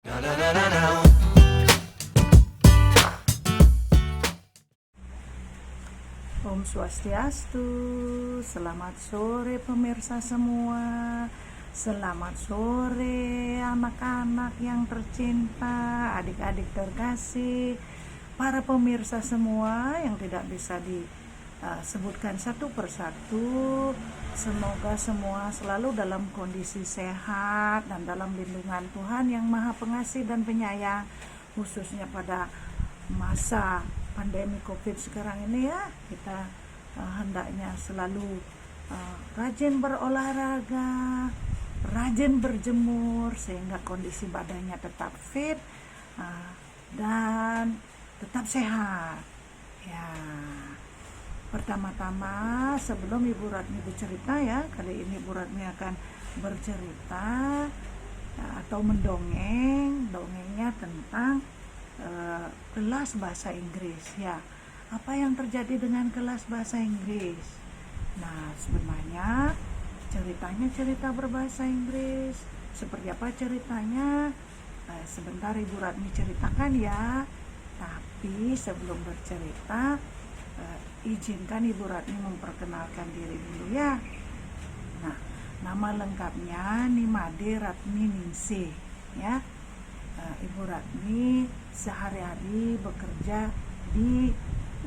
Om Swastiastu, selamat sore pemirsa semua, selamat sore anak-anak yang tercinta, adik-adik terkasih, para pemirsa semua yang tidak bisa disebutkan satu persatu. Semoga semua selalu dalam kondisi sehat dan dalam lindungan Tuhan yang Maha Pengasih dan Penyayang, khususnya pada masa pandemi COVID sekarang ini ya. Kita hendaknya selalu rajin berolahraga, rajin berjemur sehingga kondisi badannya tetap fit dan tetap sehat ya. Pertama-tama sebelum Ibu Ratmi bercerita ya, kali ini Ibu Ratmi akan bercerita atau dongengnya tentang kelas bahasa Inggris ya. Apa yang terjadi dengan kelas bahasa Inggris? Nah, sebenarnya ceritanya cerita berbahasa Inggris. Seperti apa ceritanya? Sebentar Ibu Ratmi ceritakan ya. Tapi sebelum bercerita, izinkan Ibu Ratmi memperkenalkan diri dulu ya. Nah, nama lengkapnya Nimade Ratmi Ningsih ya. Ibu Ratmi sehari-hari bekerja di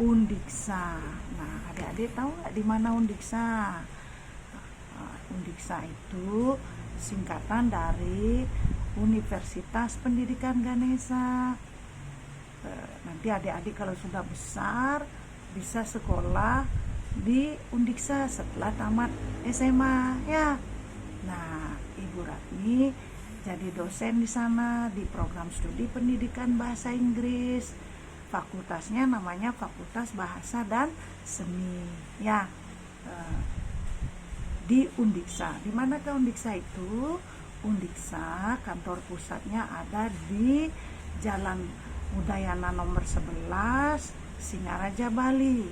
Undiksa. Nah, adik-adik tahu nggak di mana Undiksa? Undiksa itu singkatan dari Universitas Pendidikan Ganesha. Nanti adik-adik kalau sudah besar bisa sekolah di Undiksa setelah tamat SMA ya. Nah, Ibu Ratmi jadi dosen di sana di program studi pendidikan bahasa Inggris. Fakultasnya namanya Fakultas Bahasa dan Seni ya. Di Undiksa. Di manakah Undiksa itu? Undiksa kantor pusatnya ada di Jalan Udayana nomor 11 Singaraja, Bali.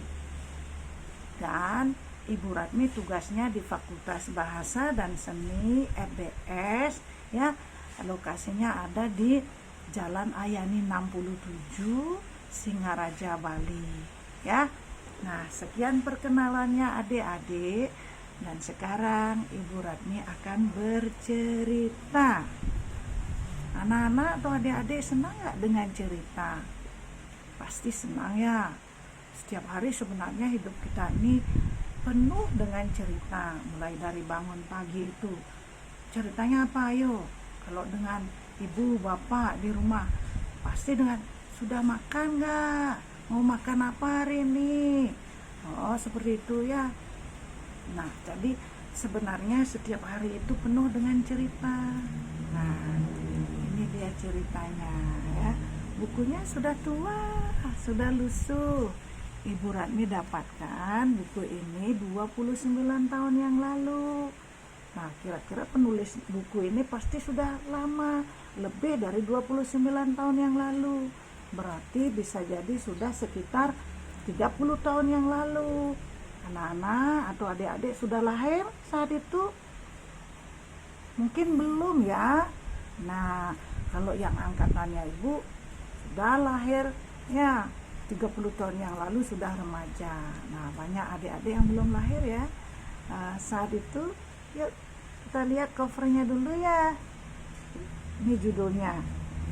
Dan Ibu Ratmi tugasnya di Fakultas Bahasa dan Seni FBS ya. Lokasinya ada di Jalan Ayani 67 Singaraja, Bali ya. Nah, sekian perkenalannya adik-adik, dan sekarang Ibu Ratmi akan bercerita. Anak-anak atau adik-adik senang nggak dengan cerita? Pasti senang ya. Setiap hari sebenarnya hidup kita ini penuh dengan cerita. Mulai dari bangun pagi itu ceritanya apa? Ayo, kalau dengan ibu bapak di rumah pasti dengan sudah makan nggak? Mau makan apa hari ini? Oh, seperti itu ya. Nah, jadi sebenarnya setiap hari itu penuh dengan cerita. Nah, ini dia ceritanya ya. Bukunya sudah tua, sudah lusuh. Ibu Ratmi dapatkan buku ini 29 tahun yang lalu. Nah, kira-kira penulis buku ini pasti sudah lama, lebih dari 29 tahun yang lalu. Berarti bisa jadi sudah sekitar 30 tahun yang lalu. Anak-anak atau adik-adik sudah lahir saat itu? Mungkin belum ya. Nah, kalau yang angkatannya Ibu sudah lahir ya 30 tahun yang lalu, sudah remaja. Nah, banyak adik-adik yang belum lahir ya saat itu. Yuk kita lihat covernya dulu ya. Ini judulnya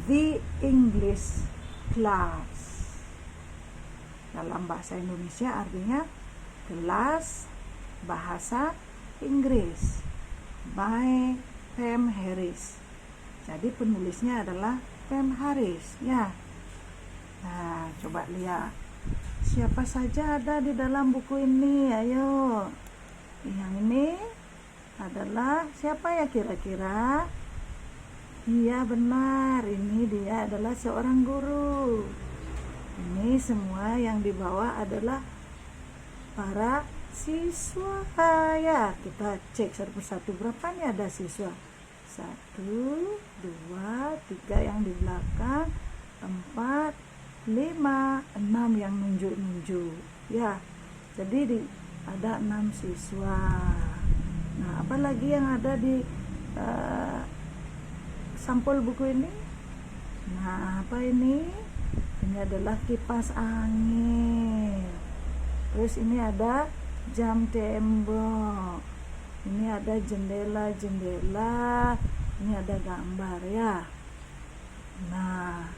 The English Class. Dalam bahasa Indonesia artinya kelas bahasa Inggris by Pam Harris. Jadi penulisnya adalah Pam Harris ya. Nah, coba lihat siapa saja ada di dalam buku ini. Ayo, yang ini adalah siapa ya kira-kira? Iya benar, ini dia adalah seorang guru. Ini semua yang dibawa adalah para siswa ya. Kita cek satu persatu, berapa nih ada siswa? 1, 2, 3 yang di belakang, 4, 5, 6 yang nunjuk-nunjuk ya. Jadi ada 6 siswa. Nah, apalagi yang ada di sampul buku ini? Nah, apa ini? Ini adalah kipas angin. Terus ini ada jam tembok. Ini ada jendela-jendela. Ini ada gambar ya. Nah,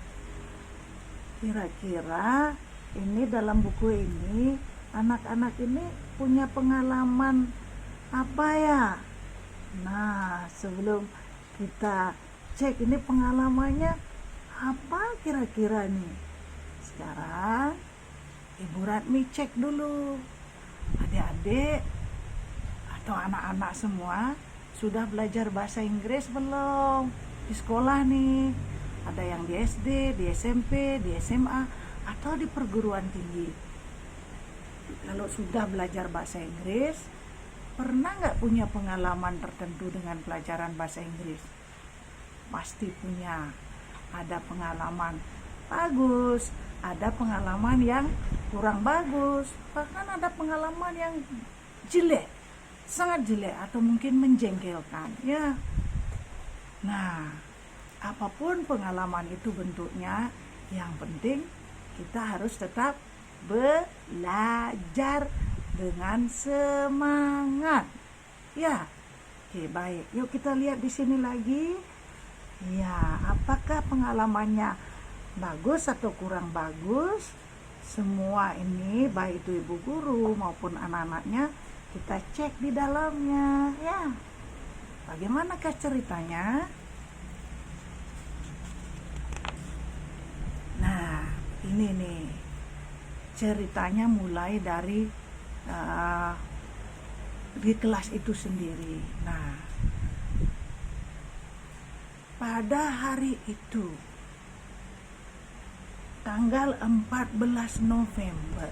kira-kira ini dalam buku ini anak-anak ini punya pengalaman apa ya? Nah, sebelum kita cek ini pengalamannya apa kira-kira nih? Sekarang Ibu Ratmi cek dulu. Adik-adik atau anak-anak semua sudah belajar bahasa Inggris belum? Di sekolah nih. Ada yang di SD, di SMP, di SMA, atau di perguruan tinggi. Kalau sudah belajar bahasa Inggris, pernah nggak punya pengalaman tertentu dengan pelajaran bahasa Inggris? Pasti punya. Ada pengalaman bagus, ada pengalaman yang kurang bagus, bahkan ada pengalaman yang jelek, sangat jelek atau mungkin menjengkelkan ya. Nah, apapun pengalaman itu bentuknya, yang penting kita harus tetap belajar dengan semangat. Ya, oke baik. Yuk kita lihat di sini lagi. Ya, apakah pengalamannya bagus atau kurang bagus? Semua ini baik itu ibu guru maupun anak-anaknya kita cek di dalamnya. Ya, bagaimanakah ceritanya? Nah, ini nih ceritanya mulai dari di kelas itu sendiri. Nah, pada hari itu tanggal 14 November.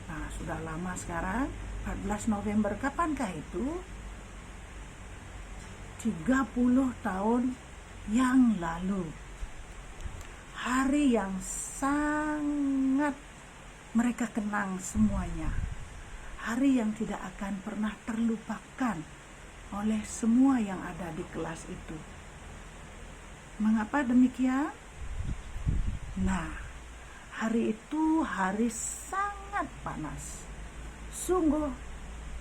Nah, sudah lama sekarang. 14 November kapankah itu? 30 tahun yang lalu. Hari yang sangat mereka kenang semuanya. Hari yang tidak akan pernah terlupakan oleh semua yang ada di kelas itu. Mengapa demikian? Nah, hari itu hari sangat panas. Sungguh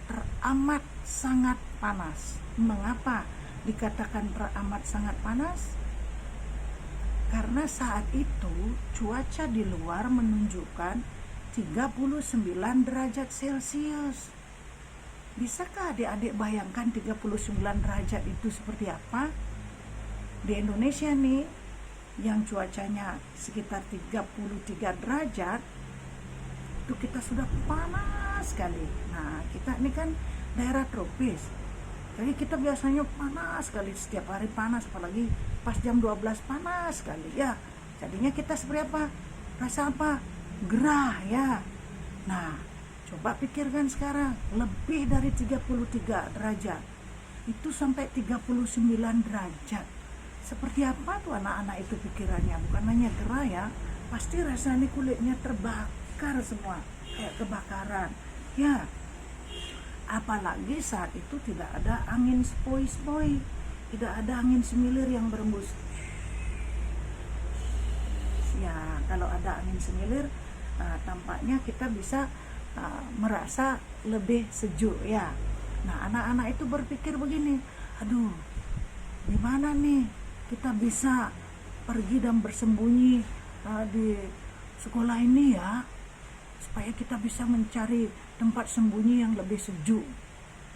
teramat sangat panas. Mengapa dikatakan teramat sangat panas? Karena saat itu cuaca di luar menunjukkan 39 derajat Celcius. Bisakah adik-adik bayangkan 39 derajat itu seperti apa? Di Indonesia nih, yang cuacanya sekitar 33 derajat, itu kita sudah panas sekali. Nah, kita ini kan daerah tropis. Jadi kita biasanya panas sekali, setiap hari panas, apalagi pas jam 12 panas sekali ya. Jadinya kita seperti apa? Rasa apa? Gerah ya. Nah, coba pikirkan sekarang, lebih dari 33 derajat. Itu sampai 39 derajat. Seperti apa tuh anak-anak itu pikirannya? Bukan hanya gerah ya, pasti rasanya kulitnya terbakar semua, kayak kebakaran. Ya, apalagi saat itu tidak ada angin sepoi-sepoi, tidak ada angin semilir yang berembus. Ya, kalau ada angin semilir, tampaknya kita bisa merasa lebih sejuk ya. Nah, anak-anak itu berpikir begini, aduh, gimana nih kita bisa pergi dan bersembunyi di sekolah ini ya, supaya kita bisa mencari tempat sembunyi yang lebih sejuk.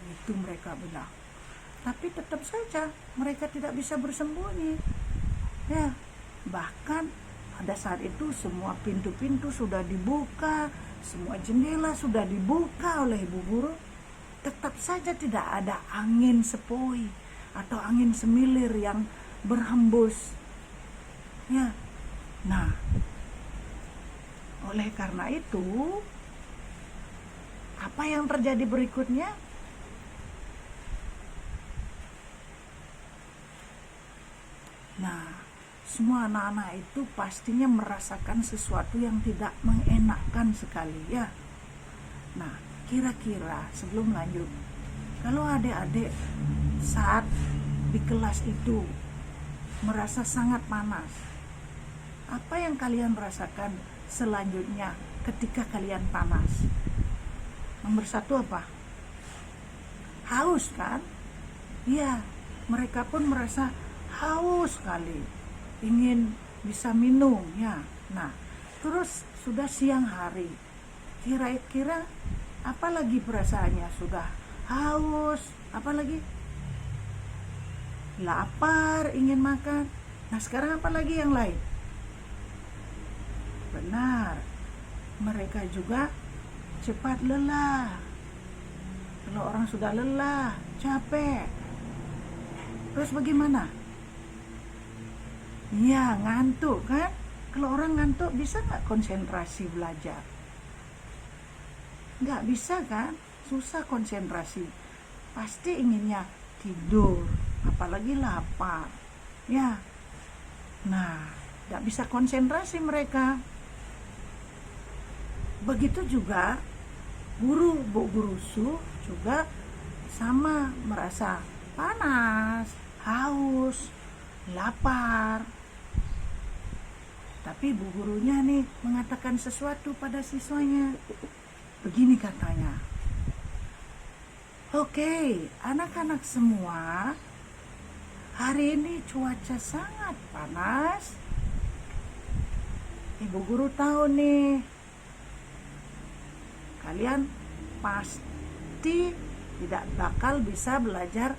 Itu mereka bilang. Tapi tetap saja mereka tidak bisa bersembunyi. Ya, bahkan pada saat itu semua pintu-pintu sudah dibuka, semua jendela sudah dibuka oleh ibu guru. Tetap saja tidak ada angin sepoi atau angin semilir yang berhembus. Ya. Nah, oleh karena itu, apa yang terjadi berikutnya? Nah, semua anak-anak itu pastinya merasakan sesuatu yang tidak mengenakkan sekali ya. Nah, kira-kira sebelum lanjut, kalau adik-adik saat di kelas itu merasa sangat panas. Apa yang kalian rasakan selanjutnya ketika kalian panas? Nomor satu apa? Haus kan? Iya, mereka pun merasa haus sekali, ingin bisa minum ya. Nah, terus sudah siang hari, kira-kira apa lagi perasaannya? Sudah haus, apa lagi? Lapar, ingin makan. Nah, sekarang apa lagi yang lain? Benar, mereka juga cepat lelah. Kalau orang sudah lelah, capek, terus bagaimana? Iya, ngantuk kan? Kalau orang ngantuk bisa nggak konsentrasi belajar? Nggak bisa kan? Susah konsentrasi. Pasti inginnya tidur, apalagi lapar. Ya, nah, nggak bisa konsentrasi mereka. Begitu juga Bu Guru Su juga sama, merasa panas, haus, lapar. Tapi bu gurunya nih mengatakan sesuatu pada siswanya. Begini katanya, "Oke, anak-anak semua, hari ini cuaca sangat panas. Ibu guru tahu nih, kalian pasti tidak bakal bisa belajar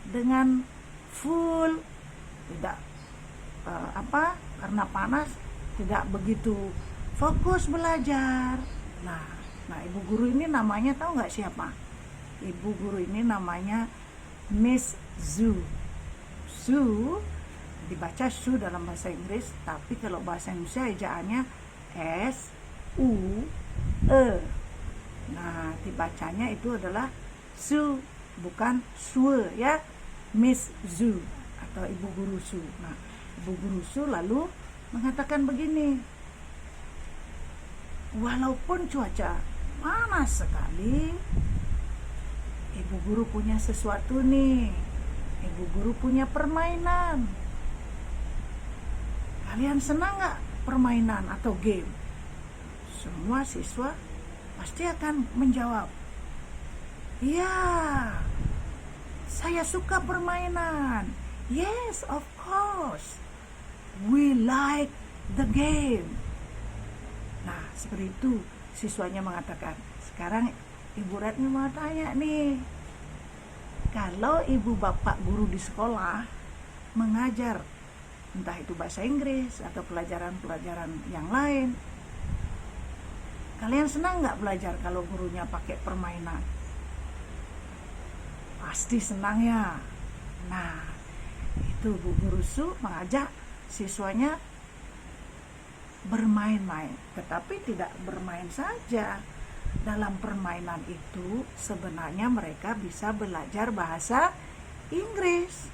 dengan full, tidak karena panas tidak begitu fokus belajar." Nah, ibu guru ini namanya tahu nggak siapa? Ibu guru ini namanya Miss Zhu. Zhu dibaca Su dalam bahasa Inggris, tapi kalau bahasa Indonesia ejaannya S-U-E. Nah, dibacanya itu adalah Su, bukan Sue ya. Miss Zhu atau Ibu Guru Su. Nah, Ibu Guru Su lalu mengatakan begini, "Walaupun cuaca panas sekali, Ibu Guru punya sesuatu nih. Ibu Guru punya permainan. Kalian senang nggak permainan atau game?" Semua siswa pasti akan menjawab, "Iya, saya suka permainan. Yes, of course. We like the game." Nah, seperti itu siswanya mengatakan. Sekarang Ibu Retni mau tanya nih, kalau ibu bapak guru di sekolah mengajar, entah itu bahasa Inggris atau pelajaran-pelajaran yang lain, kalian senang nggak belajar kalau gurunya pakai permainan? Pasti senang ya. Nah, itu Bu Guru Su mengajak siswanya bermain-main, tetapi tidak bermain saja. Dalam permainan itu sebenarnya mereka bisa belajar bahasa Inggris.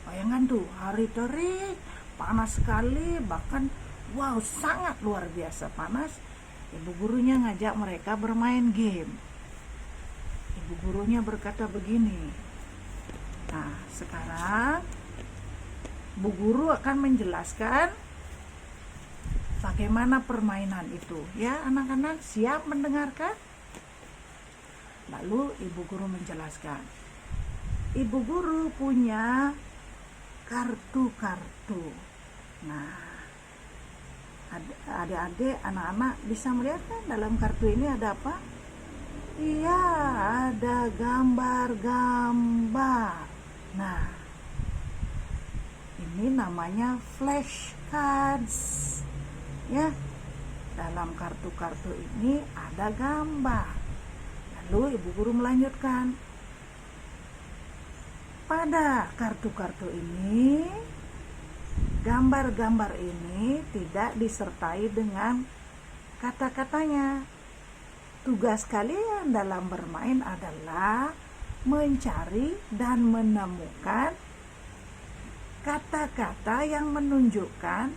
Bayangkan tuh, hari terik, panas sekali, bahkan wow, sangat luar biasa panas. Ibu gurunya ngajak mereka bermain game. Ibu gurunya berkata begini. Nah, sekarang Bu Guru akan menjelaskan bagaimana permainan itu. Ya, anak-anak siap mendengarkan? Lalu Ibu Guru menjelaskan. Ibu Guru punya kartu-kartu. Nah, adik-adik, anak-anak bisa melihat kan dalam kartu ini ada apa? Iya, ada gambar-gambar. Nah, ini namanya flashcards. Ya, dalam kartu-kartu ini ada gambar. Lalu Ibu Guru melanjutkan. Pada kartu-kartu ini, gambar-gambar ini tidak disertai dengan kata-katanya. Tugas kalian dalam bermain adalah mencari dan menemukan kata-kata yang menunjukkan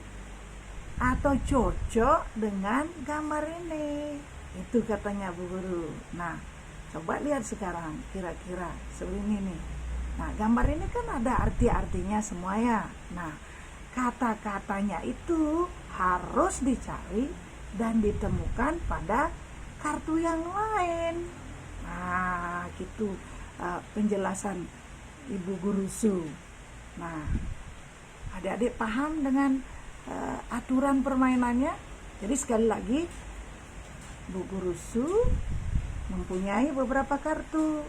atau cocok dengan gambar ini. Itu katanya Bu Guru. Nah, coba lihat sekarang kira-kira seperti ini nih. Nah, gambar ini kan ada arti-artinya semua ya. Nah, kata-katanya itu harus dicari dan ditemukan pada kartu yang lain. Nah, gitu penjelasan Ibu Guru Su. Nah, adik-adik paham dengan aturan permainannya? Jadi sekali lagi, Bu Guru Su mempunyai beberapa kartu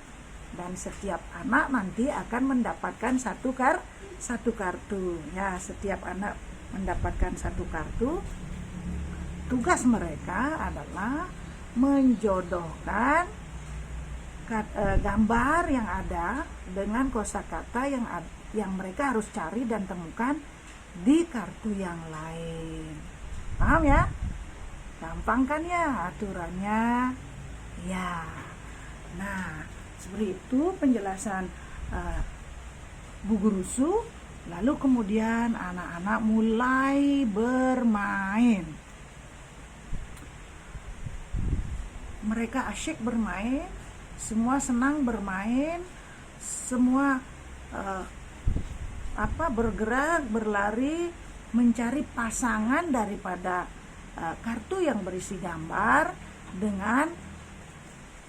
dan setiap anak nanti akan mendapatkan satu kartu. Ya, setiap anak mendapatkan satu kartu. Tugas mereka adalah menjodohkan gambar yang ada dengan kosakata yang mereka harus cari dan temukan di kartu yang lain. Paham ya? Gampang kan ya aturannya? Ya. Nah, seperti itu penjelasan Bu Guru Su. Lalu kemudian anak-anak mulai bermain. Mereka asyik bermain, semua senang bermain, semua bergerak, berlari, mencari pasangan daripada kartu yang berisi gambar dengan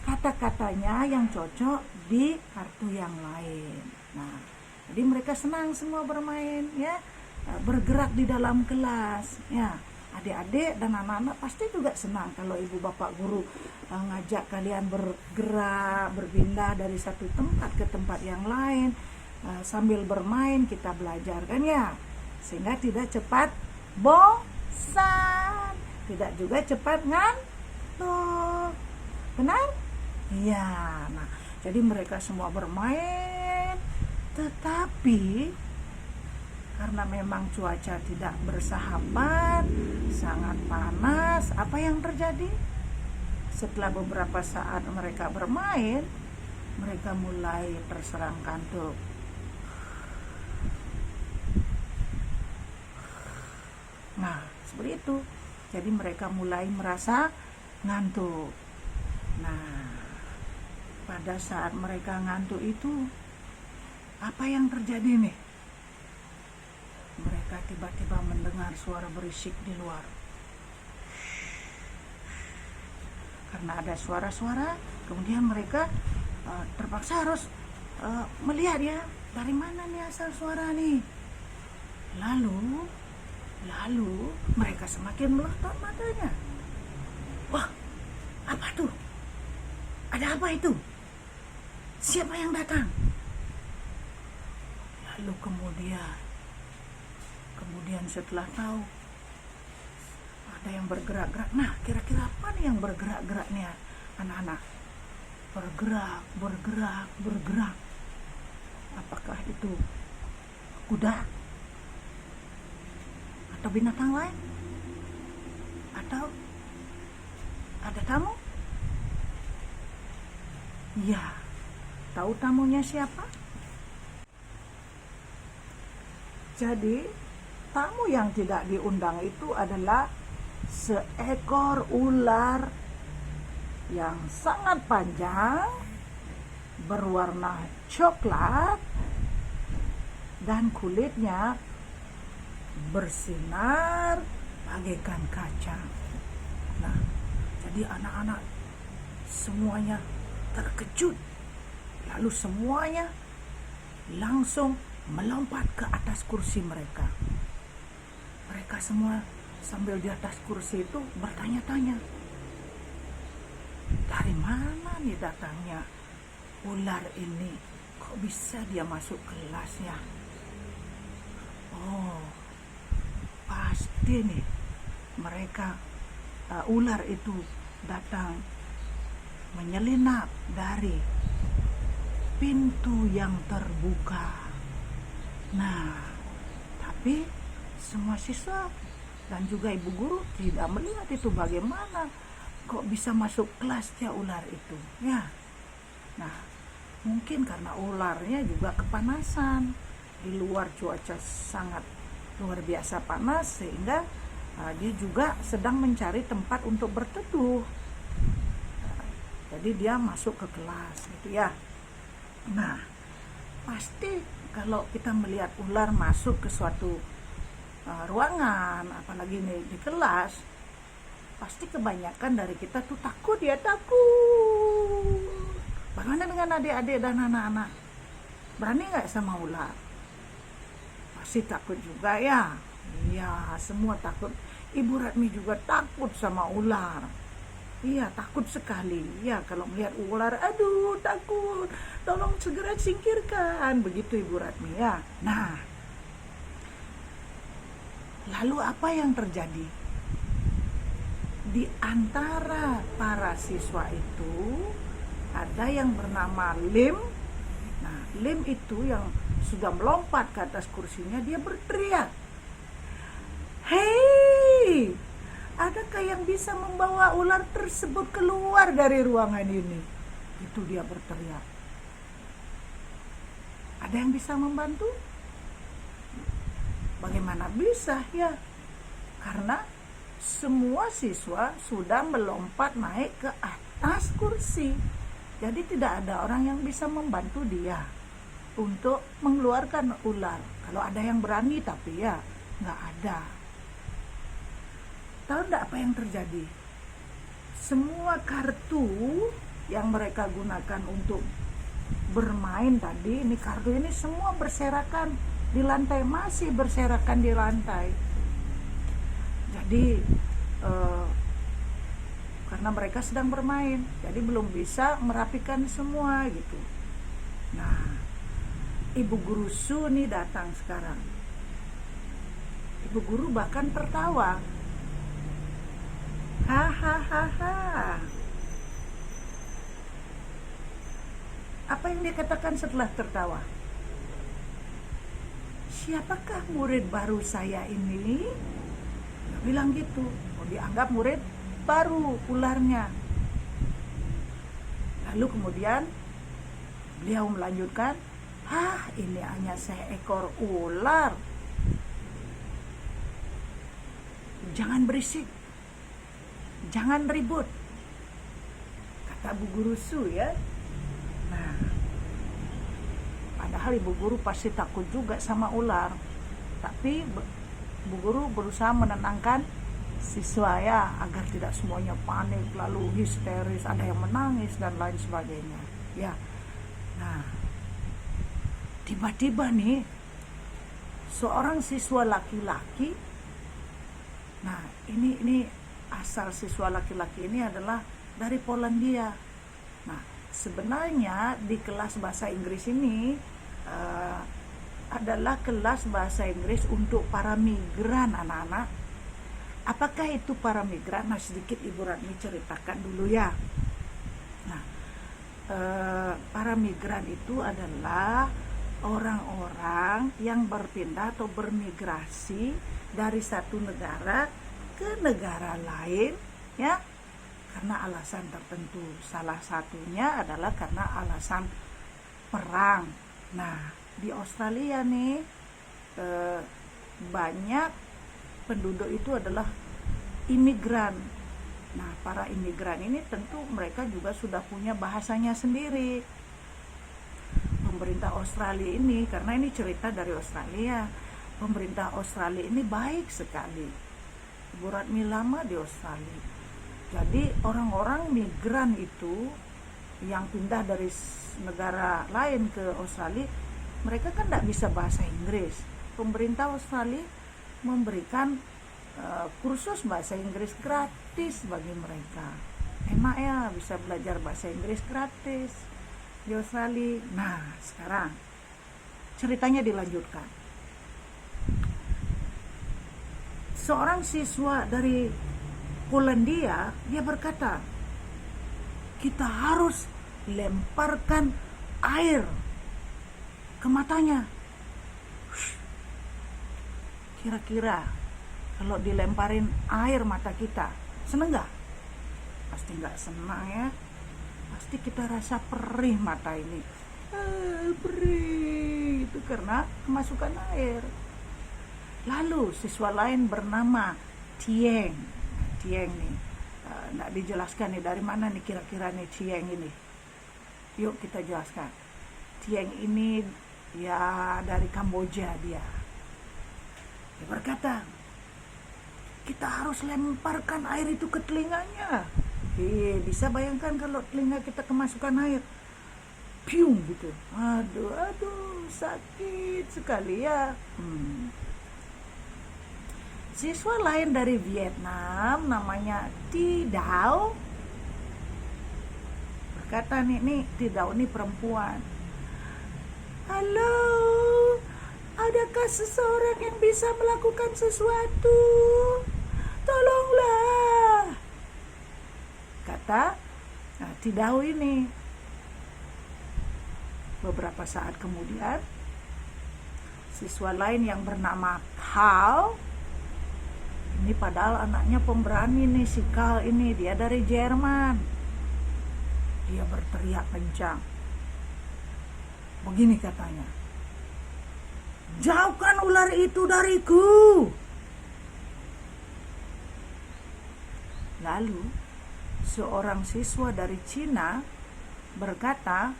kata-katanya yang cocok di kartu yang lain. Nah, jadi mereka senang semua bermain ya, bergerak di dalam kelas ya. Adik-adik dan anak-anak pasti juga senang kalau ibu bapak guru ngajak kalian bergerak, berpindah dari satu tempat ke tempat yang lain. Sambil bermain kita belajar kan ya, sehingga tidak cepat bosan, tidak juga cepat ngantuk. Benar? Iya. Nah, jadi mereka semua bermain, tetapi karena memang cuaca tidak bersahabat, sangat panas, apa yang terjadi? Setelah beberapa saat mereka bermain, mereka mulai terserang kantuk. Nah, seperti itu. Jadi mereka mulai merasa ngantuk. Nah, pada saat mereka ngantuk itu, apa yang terjadi nih? Mereka tiba-tiba mendengar suara berisik di luar. Karena ada suara-suara, kemudian mereka terpaksa harus melihat ya, dari mana nih asal suara nih. Lalu mereka semakin melotot matanya. Wah, apa tuh? Ada apa itu? Siapa yang datang? Lalu kemudian setelah tahu ada yang bergerak-gerak. Nah, kira-kira apa nih yang bergerak-gerak nih anak-anak? Bergerak. Apakah itu kuda? Atau binatang lain? Atau ada tamu? Ya, tahu tamunya siapa? Jadi, tamu yang tidak diundang itu adalah seekor ular yang sangat panjang, berwarna coklat, dan kulitnya bersinar bagaikan kaca. Nah, jadi anak-anak semuanya terkejut. Lalu semuanya langsung melompat ke atas kursi mereka. Mereka semua sambil di atas kursi itu bertanya-tanya, dari mana nih datangnya ular ini? Kok bisa dia masuk kelasnya? Oh, pasti nih mereka ular itu datang menyelinap dari pintu yang terbuka. Nah, tapi semua siswa dan juga ibu guru tidak melihat itu, bagaimana kok bisa masuk kelasnya ular itu ya. Nah, mungkin karena ularnya juga kepanasan, di luar cuaca sangat luar biasa panas, sehingga dia juga sedang mencari tempat untuk berteduh. Jadi dia masuk ke kelas gitu ya. Nah, pasti kalau kita melihat ular masuk ke suatu ruangan, apalagi nih di kelas, pasti kebanyakan dari kita tuh takut ya, takut. Bagaimana dengan adik-adik dan anak-anak? Berani nggak sama ular? Pasti takut juga ya. Iya, semua takut. Ibu Ratmi juga takut sama ular. Iya, takut sekali. Ya, kalau melihat ular, aduh takut. Tolong segera singkirkan. Begitu Ibu Ratmi ya. Nah, lalu apa yang terjadi? Di antara para siswa itu ada yang bernama Lim. Nah, Lim itu yang sudah melompat ke atas kursinya, dia berteriak, "Hei, adakah yang bisa membawa ular tersebut keluar dari ruangan ini?" Itu dia berteriak. Ada yang bisa membantu? Bagaimana bisa ya? Karena semua siswa sudah melompat naik ke atas kursi. Jadi tidak ada orang yang bisa membantu dia untuk mengeluarkan ular. Kalau ada yang berani, tapi ya nggak ada. Tahu nggak apa yang terjadi? Semua kartu yang mereka gunakan untuk bermain tadi, ini kartu ini semua berserakan di lantai, masih berserakan di lantai. Jadi karena mereka sedang bermain, jadi belum bisa merapikan semua gitu. Nah, Ibu Guru Su nih datang sekarang. Ibu Guru bahkan tertawa. Hahaha. Apa yang dia katakan setelah tertawa? Siapakah murid baru saya ini? Dia bilang gitu. Oh, dianggap murid baru ularnya. Lalu kemudian beliau melanjutkan, ini hanya seekor ular. Jangan berisik, jangan ribut, kata Bu Guru Su ya. Nah, padahal Ibu Guru pasti takut juga sama ular, tapi Bu Guru berusaha menenangkan siswa ya, agar tidak semuanya panik lalu histeris, ada yang menangis dan lain sebagainya ya. Nah, tiba-tiba nih seorang siswa laki-laki, nah ini asal siswa laki-laki ini adalah dari Polandia. Nah, sebenarnya di kelas bahasa Inggris ini adalah kelas bahasa Inggris untuk para migran anak-anak. Apakah itu para migran? Nah, sedikit Ibu Ratmi ceritakan dulu ya. Nah, para migran itu adalah orang-orang yang berpindah atau bermigrasi dari satu negara ke negara lain ya, karena alasan tertentu. Salah satunya adalah karena alasan perang. Nah, di Australia nih banyak penduduk itu adalah imigran. Nah, para imigran ini tentu mereka juga sudah punya bahasanya sendiri. Pemerintah Australia ini, karena ini cerita dari Australia, pemerintah Australia ini baik sekali. Ibu Ratmi lama di Australia. Jadi orang-orang migran itu yang pindah dari negara lain ke Australia, mereka kan tidak bisa bahasa Inggris. Pemerintah Australia memberikan kursus bahasa Inggris gratis bagi mereka. Enak ya, bisa belajar bahasa Inggris gratis di Australia. Nah, sekarang ceritanya dilanjutkan. Seorang siswa dari Polandia, dia berkata, kita harus lemparkan air ke matanya. Kira-kira kalau dilemparin air mata kita, seneng gak? Pasti gak senang ya. Pasti kita rasa perih mata ini. Perih itu karena kemasukan air. Lalu siswa lain bernama Tieng. Tieng nih, nggak dijelaskan nih dari mana nih kira-kira nih Tieng ini. Yuk kita jelaskan. Tieng ini Ya, dari Kamboja dia. Dia berkata, kita harus lemparkan air itu ke telinganya. Bisa bayangkan kalau telinga kita kemasukan air, piung gitu. Aduh, sakit sekali ya. Siswa lain dari Vietnam namanya Thi Dao berkata, nih Thi Dao ini perempuan. Halo, adakah seseorang yang bisa melakukan sesuatu? Tolonglah, kata Thi Dao ini. Beberapa saat kemudian, siswa lain yang bernama Carl, ini padahal anaknya pemberani nih, si Carl ini, dia dari Jerman. Dia berteriak kencang. Begini katanya, jauhkan ular itu dariku. Lalu seorang siswa dari Cina berkata,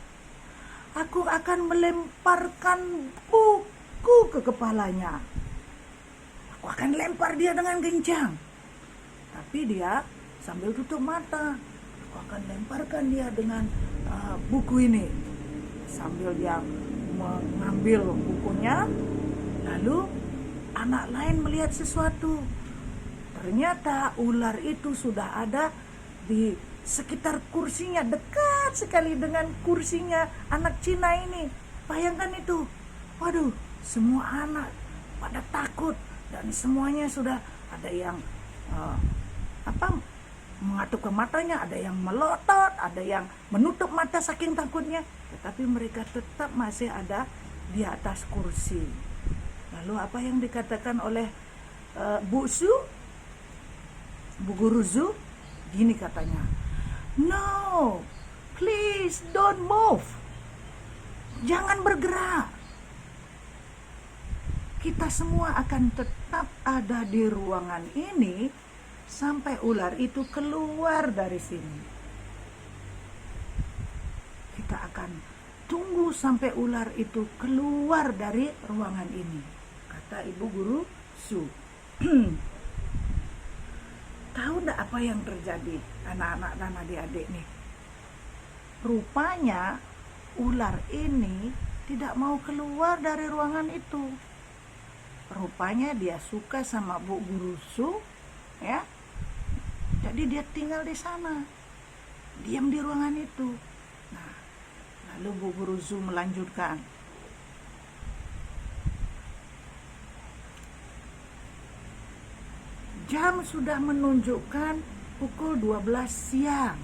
aku akan melemparkan buku ke kepalanya. Aku akan lempar dia dengan kencang. Tapi dia sambil tutup mata. Aku akan lemparkan dia dengan buku ini. Sambil dia mengambil bukunya, lalu anak lain melihat sesuatu. Ternyata ular itu sudah ada di sekitar kursinya, dekat sekali dengan kursinya anak Cina ini. Bayangkan itu. Waduh, semua anak pada takut dan semuanya sudah ada yang mengatupkan matanya, ada yang melotot, ada yang menutup mata saking takutnya. Tetapi mereka tetap masih ada di atas kursi. Lalu apa yang dikatakan oleh Bu Guru Zu? Gini katanya, no, please don't move. Jangan bergerak. Kita semua akan tetap ada di ruangan ini sampai ular itu keluar dari sini. Kita akan tunggu sampai ular itu keluar dari ruangan ini, kata Ibu Guru Su. Tahu enggak apa yang terjadi, anak-anak dan adik-adik nih? Rupanya ular ini tidak mau keluar dari ruangan itu. Rupanya dia suka sama Bu Guru Su, ya. Jadi dia tinggal di sana, diam di ruangan itu. Nah, lalu Bu Guru Su melanjutkan. Jam sudah menunjukkan pukul 12 siang.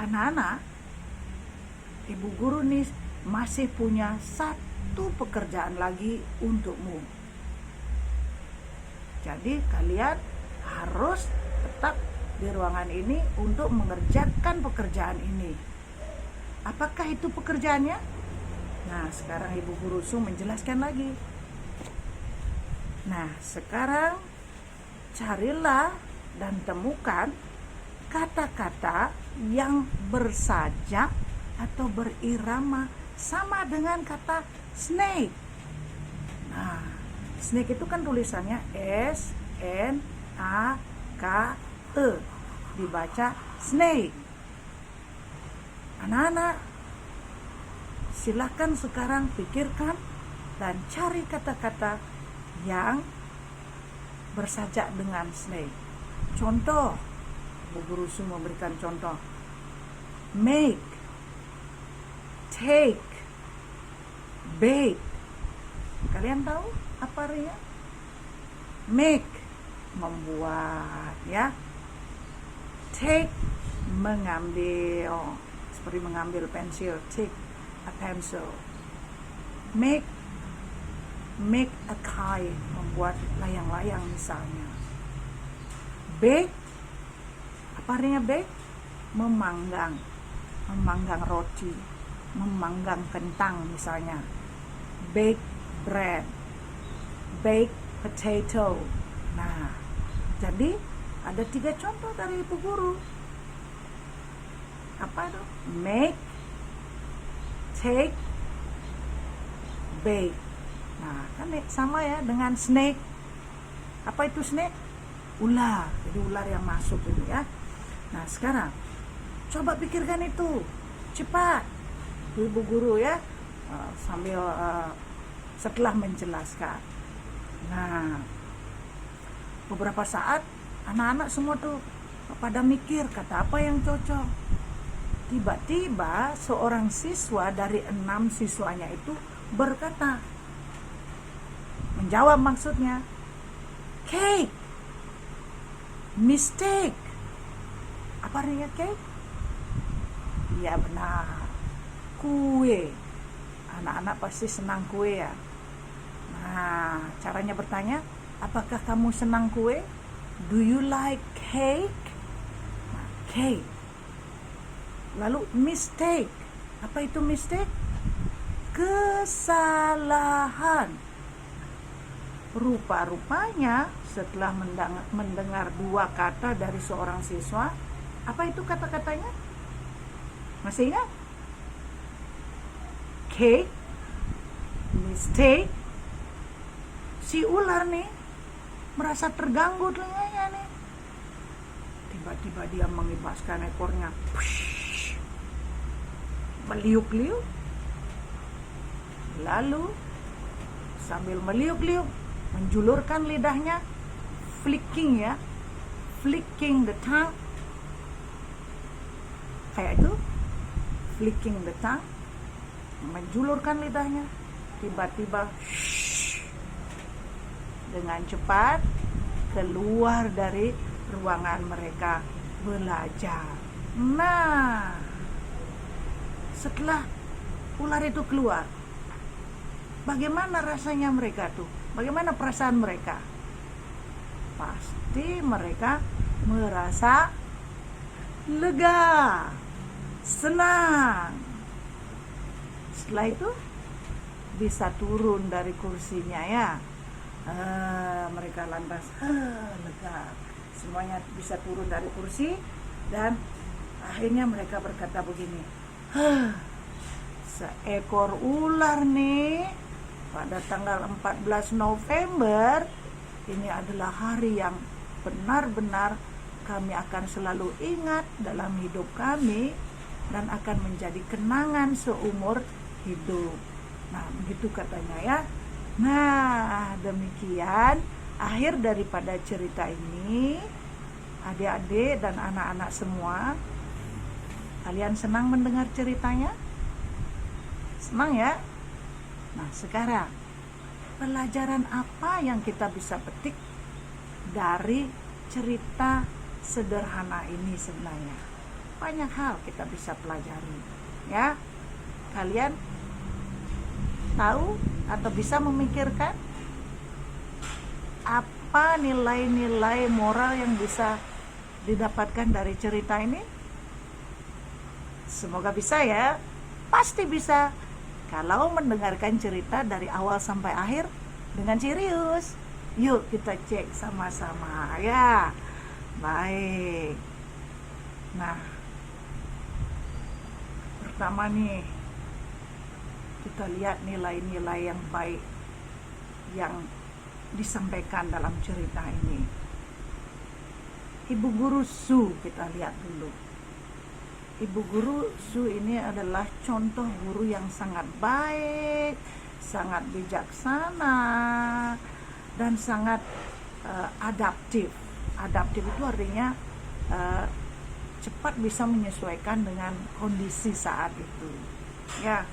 Anak-anak, Ibu Guru nih masih punya satu pekerjaan lagi untukmu. Jadi kalian harus tetap di ruangan ini untuk mengerjakan pekerjaan ini. Apakah itu pekerjaannya? Nah, sekarang Ibu Guru Su menjelaskan lagi. Nah, sekarang carilah dan temukan kata-kata yang bersajak atau berirama sama dengan kata snake. Nah, snake itu kan tulisannya S-N-A-K-E, dibaca snake. Anak-anak, silakan sekarang pikirkan dan cari kata-kata yang bersajak dengan snake. Contoh, Bu Guru Su memberikan contoh. Make, take, bake. Kalian tahu apa artinya? Make, membuat, ya. Take, mengambil, seperti mengambil pensil. Take a pencil. Make a kite, membuat layang-layang misalnya. Bake, apa artinya bake? Memanggang roti, memanggang kentang misalnya. Bake bread, bake potato. Nah, jadi ada 3 contoh dari Ibu Guru. Apa itu? Make, take, bake. Nah, kan sama ya dengan snake. Apa itu snake? Ular. Jadi ular yang masuk ini ya. Nah, sekarang coba pikirkan itu. Cepat. Ibu guru ya sambil setelah menjelaskan. Nah, beberapa saat anak-anak semua tuh pada mikir kata apa yang cocok. Tiba-tiba seorang siswa dari 6 siswanya itu berkata, menjawab maksudnya, cake, mistake. Apa artinya cake? Iya benar, kue. Anak-anak pasti senang kue ya. Nah, caranya bertanya, apakah kamu senang kue? Do you like cake? Nah, cake. Lalu mistake. Apa itu mistake? Kesalahan. Rupa-rupanya setelah mendengar 2 kata dari seorang siswa, apa itu kata-katanya? Masih ingat? Cake, mistake. Si ular nih merasa terganggu telinganya nih. Tiba-tiba dia mengibaskan ekornya. Meliuk-liuk. Lalu sambil meliuk-liuk menjulurkan lidahnya, flicking ya, flicking the tongue, kayak itu, flicking the tongue, menjulurkan lidahnya, tiba-tiba dengan cepat keluar dari ruangan mereka belajar. Nah, setelah ular itu keluar, bagaimana rasanya mereka tuh? Bagaimana perasaan mereka? Pasti mereka merasa lega, senang. Setelah itu bisa turun dari kursinya ya. Mereka lantas lega. Semuanya bisa turun dari kursi dan akhirnya mereka berkata begini, seekor ular nih pada tanggal 14 November ini adalah hari yang benar-benar kami akan selalu ingat dalam hidup kami dan akan menjadi kenangan seumur hidup. Nah, begitu katanya ya. Nah, demikian akhir daripada cerita ini. Adik-adik dan anak-anak semua, kalian senang mendengar ceritanya? Senang ya? Nah, sekarang pelajaran apa yang kita bisa petik dari cerita sederhana ini sebenarnya? Banyak hal kita bisa pelajari ya. Kalian tahu atau bisa memikirkan apa nilai-nilai moral yang bisa didapatkan dari cerita ini? Semoga bisa ya. Pasti bisa kalau mendengarkan cerita dari awal sampai akhir dengan serius. Yuk kita cek sama-sama ya. Baik. Nah, pertama nih kita lihat nilai-nilai yang baik yang disampaikan dalam cerita ini. Ibu guru Su kita lihat dulu. Ibu guru Su ini adalah contoh guru yang sangat baik, sangat bijaksana, dan sangat adaptif. Adaptif itu artinya cepat bisa menyesuaikan dengan kondisi saat itu. Ya.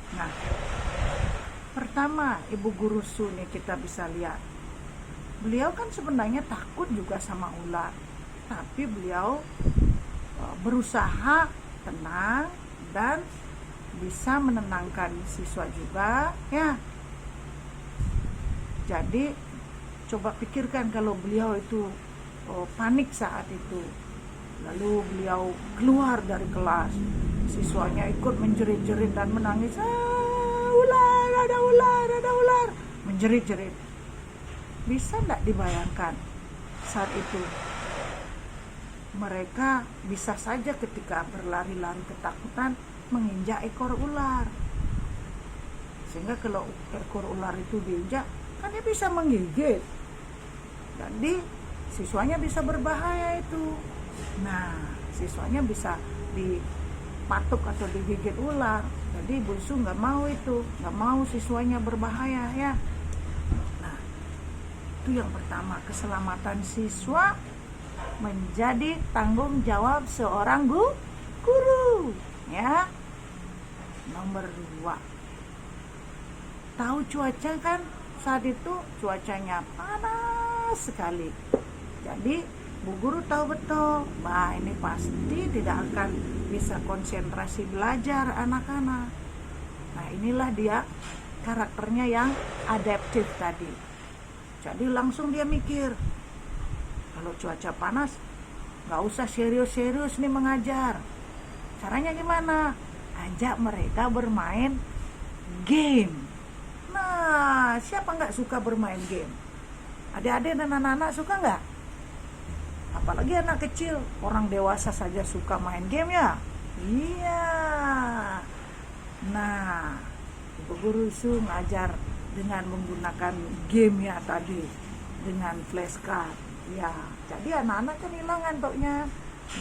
Nah, pertama Ibu guru Su ini kita bisa lihat. Beliau kan sebenarnya takut juga sama ular, tapi beliau berusaha tenang dan bisa menenangkan siswa juga ya. Jadi coba pikirkan kalau beliau itu panik saat itu, lalu beliau keluar dari kelas, siswanya ikut menjerit-jerit dan menangis, ular, ada ular, ada ular, menjerit-jerit. Bisa tidak dibayangkan saat itu mereka bisa saja ketika berlari-lari ketakutan menginjak ekor ular. Sehingga kalau ekor ular itu diinjak, kan dia bisa menggigit. Jadi siswanya bisa berbahaya itu. Nah, siswanya bisa dipatuk atau digigit ular. Jadi Bu Su nggak mau itu, nggak mau siswanya berbahaya ya. Nah, itu yang pertama, keselamatan siswa menjadi tanggung jawab seorang guru ya. Nomor 2, tahu cuaca kan, saat itu cuacanya panas sekali. Jadi Bu Guru tahu betul, bah ini pasti tidak akan bisa konsentrasi belajar anak-anak. Nah, inilah dia karakternya yang adaptif tadi. Jadi langsung dia mikir, kalau cuaca panas gak usah serius-serius nih mengajar. Caranya gimana? Ajak mereka bermain game. Nah, siapa gak suka bermain game? Adik-adik dan anak-anak suka gak? Apalagi anak kecil, orang dewasa saja suka main game ya. Iya. Nah, Ibu Guru Su ngajar dengan menggunakan game ya tadi, dengan flashcard. Ya, jadi anak-anak kan hilang ngantuknya.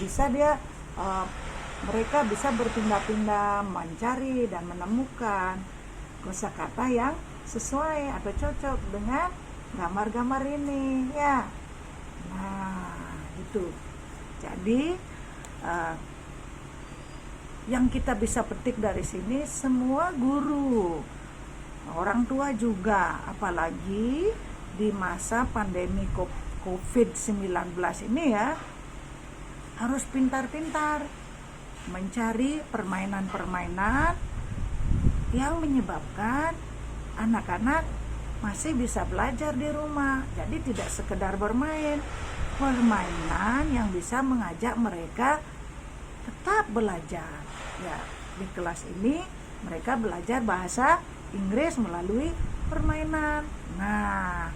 Bisa dia mereka bisa berpindah-pindah mencari dan menemukan kosakata yang sesuai atau cocok dengan gambar-gambar ini ya. Nah, itu. Jadi yang kita bisa petik dari sini, semua guru, orang tua juga, apalagi di masa pandemi COVID-19 ini ya, harus pintar-pintar mencari permainan-permainan yang menyebabkan anak-anak masih bisa belajar di rumah. Jadi tidak sekedar bermain, permainan yang bisa mengajak mereka tetap belajar. Ya, di kelas ini mereka belajar bahasa Inggris melalui permainan. Nah,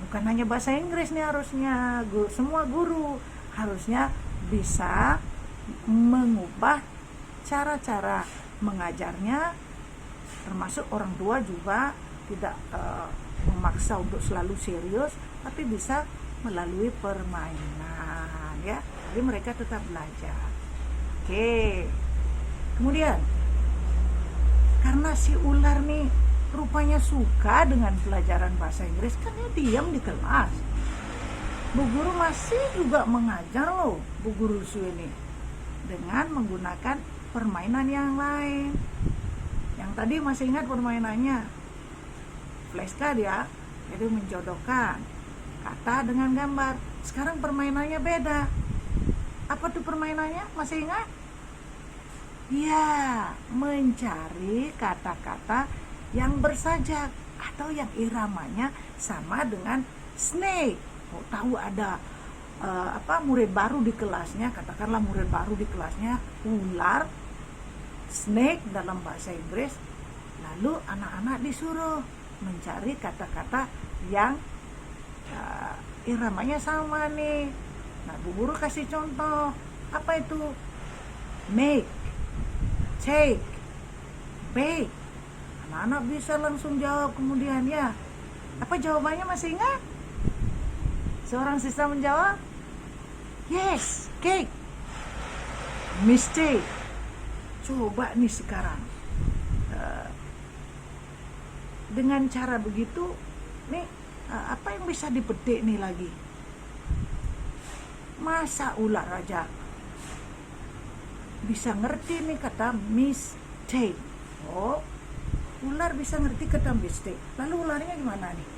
bukan hanya bahasa Inggris nih harusnya, semua guru harusnya bisa mengubah cara-cara mengajarnya, termasuk orang tua juga tidak memaksa untuk selalu serius, tapi bisa melalui permainan ya. Jadi mereka tetap belajar. Oke. Kemudian karena si ular nih rupanya suka dengan pelajaran bahasa Inggris, kan dia diam di kelas. Bu Guru masih juga mengajar loh, Bu Guru Su ini, dengan menggunakan permainan yang lain. Yang tadi masih ingat permainannya? Flashcard ya, jadi menjodohkan kata dengan gambar. Sekarang permainannya beda. Apa tuh permainannya? Masih ingat? Ya, mencari kata-kata yang bersajak atau yang iramanya sama dengan snake. Tahu ada murid baru di kelasnya, katakanlah murid baru di kelasnya ular, snake dalam bahasa Inggris, lalu anak-anak disuruh mencari kata-kata yang iramanya sama nih. Nah, Bu Guru kasih contoh, apa itu? Make, take, bake. Anak-anak bisa langsung jawab kemudian ya. Apa jawabannya, masih ingat? Seorang siswa menjawab, yes, cake. Mistake. Coba nih sekarang dengan cara begitu nih, apa yang bisa dipetik nih lagi? Masa ular aja bisa ngerti nih kata mistake. Oh, ular bisa ngerti kata mistake. Lalu ularnya gimana nih?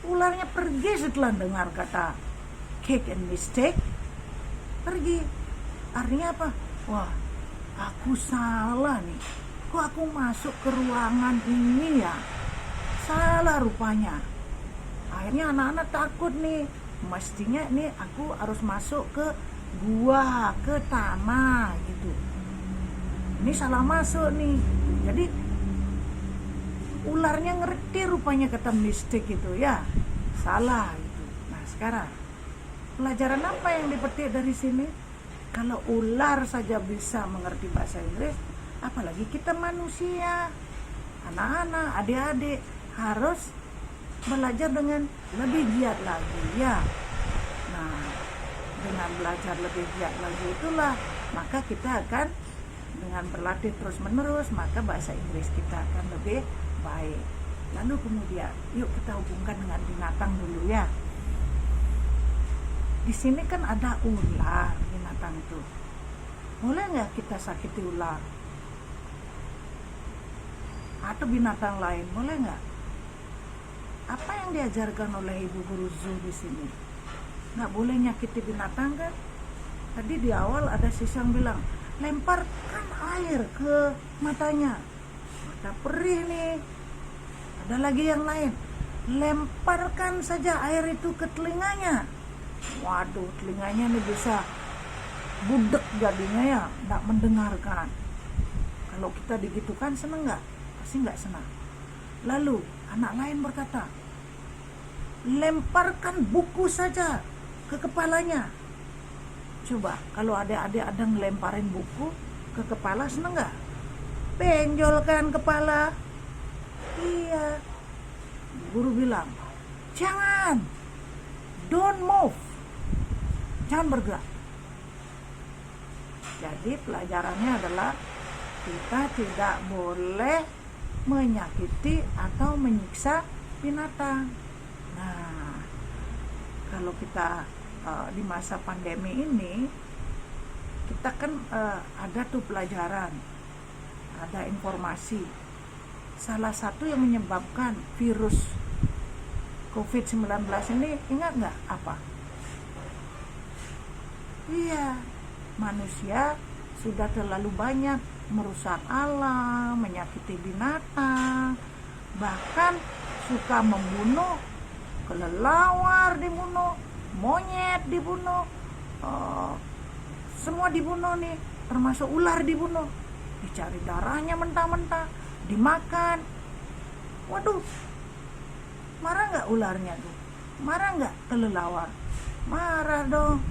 Ularnya pergi setelah dengar kata cake and mistake. Pergi. Artinya apa? Wah, aku salah nih. Kok aku masuk ke ruangan ini ya? Salah rupanya. Akhirnya anak-anak takut nih. Mestinya nih aku harus masuk ke gua, ke tanah gitu. Ini salah masuk nih. Jadi ularnya ngerti rupanya kata mistake itu ya, salah gitu. Nah, sekarang pelajaran apa yang dipetik dari sini? Kalau ular saja bisa mengerti bahasa Inggris, apalagi kita manusia. Anak-anak, adik-adik harus belajar dengan lebih giat lagi ya. Nah, dengan belajar lebih giat lagi itulah maka kita akan dengan berlatih terus menerus, maka bahasa Inggris kita akan lebih baik. Lalu kemudian yuk kita hubungkan dengan binatang dulu ya. Di sini kan ada ular, binatang itu. Boleh nggak kita sakiti ular? Atau binatang lain, boleh nggak? Apa yang diajarkan oleh ibu guru zoo di sini? Nggak boleh nyakiti binatang kan? Tadi di awal ada siswa yang bilang, lemparkan air ke matanya. Mata perih nih. Ada lagi yang lain, lemparkan saja air itu ke telinganya. Waduh, telinganya nih bisa budek jadinya ya, nggak mendengarkan. Kalau kita digitukan seneng nggak? Pasti nggak senang. Lalu anak lain berkata, lemparkan buku saja ke kepalanya. Coba kalau adik-adik ada ngelemparin buku ke kepala, seneng nggak? Benjolkan kepala. Iya. Guru bilang, jangan, don't move, jangan bergerak. Jadi pelajarannya adalah kita tidak boleh menyakiti atau menyiksa binatang. Nah, kalau kita di masa pandemi ini, kita kan ada tuh pelajaran, ada informasi. Salah satu yang menyebabkan virus COVID-19 ini, ingat nggak apa? Iya, manusia sudah terlalu banyak merusak alam, menyakiti binatang, bahkan suka membunuh, kelelawar dibunuh, monyet dibunuh, semua dibunuh nih, termasuk ular dibunuh, dicari darahnya mentah-mentah, dimakan. Waduh, marah nggak ularnya tuh? Marah nggak kelelawar? Marah dong,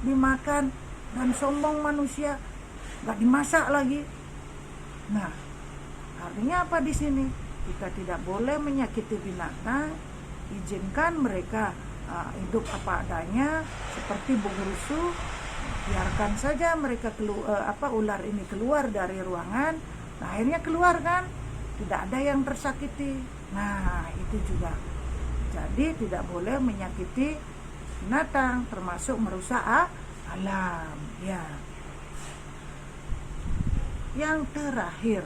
dimakan. Dan sombong manusia, nggak dimasak lagi. Nah, artinya apa di sini? Kita tidak boleh menyakiti binatang, izinkan mereka hidup apa adanya, seperti Bu Guru Su. Biarkan saja mereka ular ini keluar dari ruangan. Nah, akhirnya keluar kan, tidak ada yang tersakiti. Nah, itu juga. Jadi tidak boleh menyakiti binatang, termasuk merusak alam ya. Yang terakhir,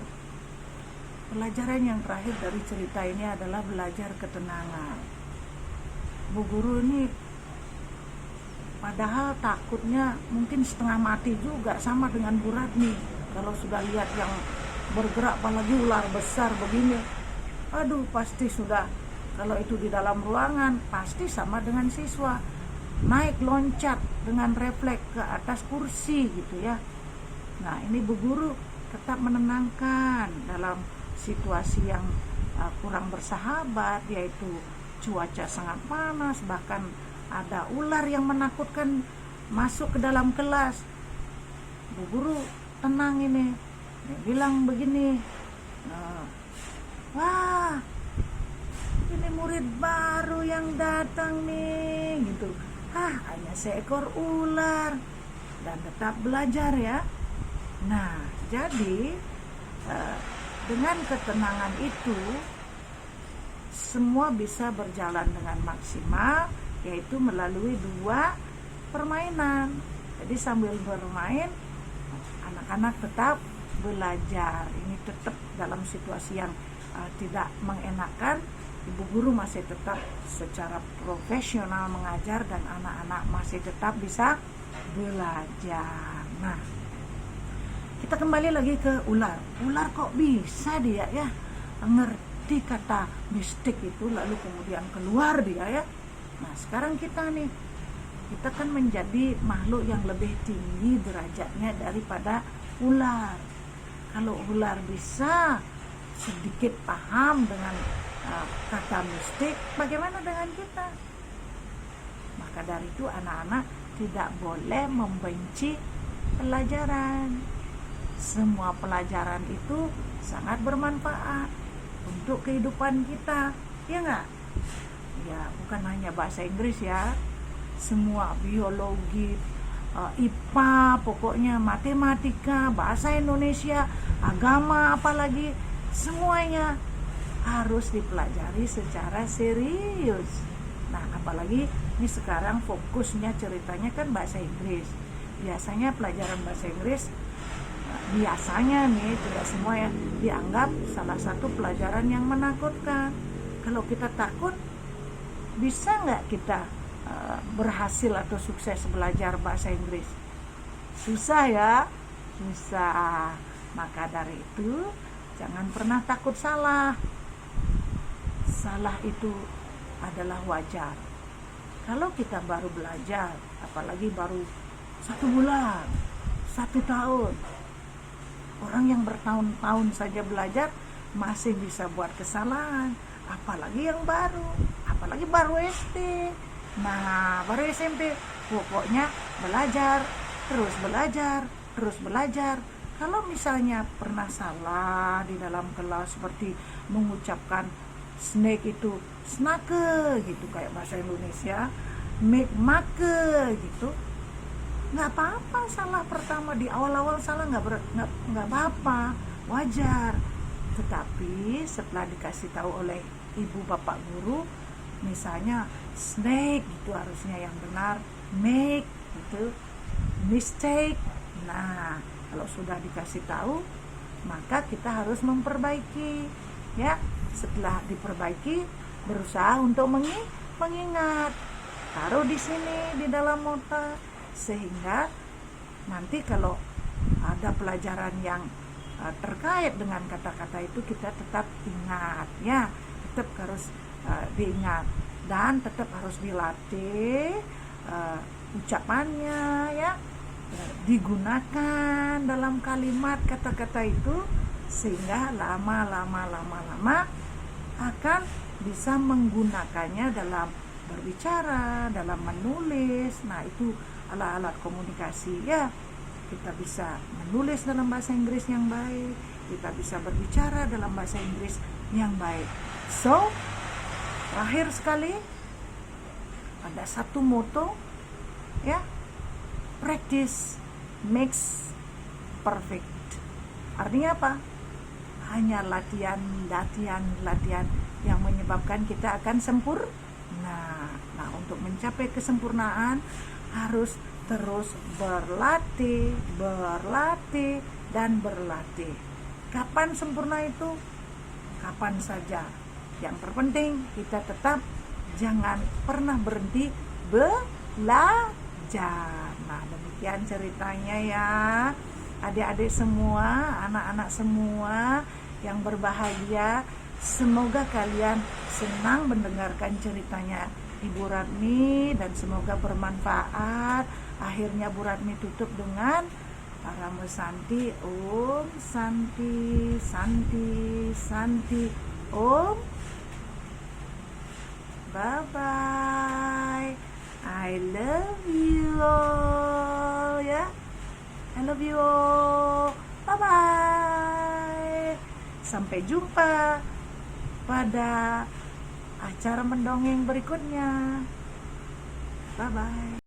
pelajaran yang terakhir dari cerita ini adalah belajar ketenangan. Bu Guru ini padahal takutnya mungkin setengah mati juga, sama dengan Bu Ratni. Kalau sudah lihat yang bergerak, apalagi ular besar begini, aduh pasti sudah, kalau itu di dalam ruangan pasti sama dengan siswa, naik loncat dengan refleks ke atas kursi gitu ya. Nah, ini Bu Guru tetap menenangkan dalam situasi yang kurang bersahabat, yaitu cuaca sangat panas, bahkan ada ular yang menakutkan masuk ke dalam kelas. Bu Guru tenang ini, dia bilang begini, wah ini murid baru yang datang nih gitu, hanya seekor ular, dan tetap belajar ya. Nah, jadi dengan ketenangan itu semua bisa berjalan dengan maksimal, yaitu melalui 2 permainan. Jadi sambil bermain, anak-anak tetap belajar. Ini tetap dalam situasi yang tidak mengenakan, Ibu Guru masih tetap secara profesional mengajar dan anak-anak masih tetap bisa belajar. Nah, kita kembali lagi ke ular. Ular kok bisa dia ya ngerti kata mistik itu, lalu kemudian keluar dia ya. Nah, sekarang kita nih, kita kan menjadi makhluk yang lebih tinggi derajatnya daripada ular. Kalau ular bisa sedikit paham dengan kata mistik, bagaimana dengan kita? Maka dari itu anak-anak tidak boleh membenci pelajaran. Semua pelajaran itu sangat bermanfaat untuk kehidupan kita, ya nggak? Ya, bukan hanya bahasa Inggris ya, semua biologi, IPA, pokoknya matematika, bahasa Indonesia, agama, apalagi semuanya harus dipelajari secara serius. Nah, apalagi ini sekarang fokusnya ceritanya kan bahasa Inggris. Biasanya pelajaran bahasa Inggris biasanya nih, tidak semua ya, dianggap salah satu pelajaran yang menakutkan. Kalau kita takut, bisa nggak kita berhasil atau sukses belajar bahasa Inggris? Susah ya, susah. Maka dari itu jangan pernah takut salah. Salah itu adalah wajar. Kalau kita baru belajar, apalagi baru 1 bulan, 1 tahun, orang yang bertahun-tahun saja belajar masih bisa buat kesalahan, apalagi yang baru, apalagi baru SD. Nah, baru SMP, pokoknya belajar, terus belajar, terus belajar. Kalau misalnya pernah salah di dalam kelas, seperti mengucapkan snake itu snake gitu, kayak bahasa Indonesia, make make gitu, nggak apa-apa. Salah pertama di awal-awal salah nggak apa-apa, wajar. Tetapi setelah dikasih tahu oleh ibu bapak guru, misalnya snake itu harusnya yang benar, make itu mistake. Nah, kalau sudah dikasih tahu, maka kita harus memperbaiki, ya. Setelah diperbaiki, berusaha untuk mengingat, taruh di sini di dalam otak, sehingga nanti kalau ada pelajaran yang terkait dengan kata-kata itu, kita tetap ingat, ya, tetap harus diingat, dan tetap harus dilatih ucapannya, ya, digunakan dalam kalimat kata-kata itu, sehingga lama akan bisa menggunakannya dalam berbicara, dalam menulis. Nah, itu alat-alat komunikasi, ya. Kita bisa menulis dalam bahasa Inggris yang baik, kita bisa berbicara dalam bahasa Inggris yang baik. So, terakhir sekali, ada satu moto, ya, practice makes perfect. Artinya apa? Hanya latihan yang menyebabkan kita akan sempurna. Nah, untuk mencapai kesempurnaan harus terus berlatih, dan berlatih. Kapan sempurna itu? Kapan saja. Yang terpenting kita tetap jangan pernah berhenti belajar. Nah, demikian ceritanya ya. Adik-adik semua, anak-anak semua yang berbahagia, semoga kalian senang mendengarkan ceritanya Ibu Ratmi dan semoga bermanfaat. Akhirnya Bu Ratmi tutup dengan Parama Santi, Om Santi, Santi, Santi, Om. Bye bye. I love you all, ya. I love you all. Bye bye. Sampai jumpa pada acara mendongeng berikutnya. Bye bye.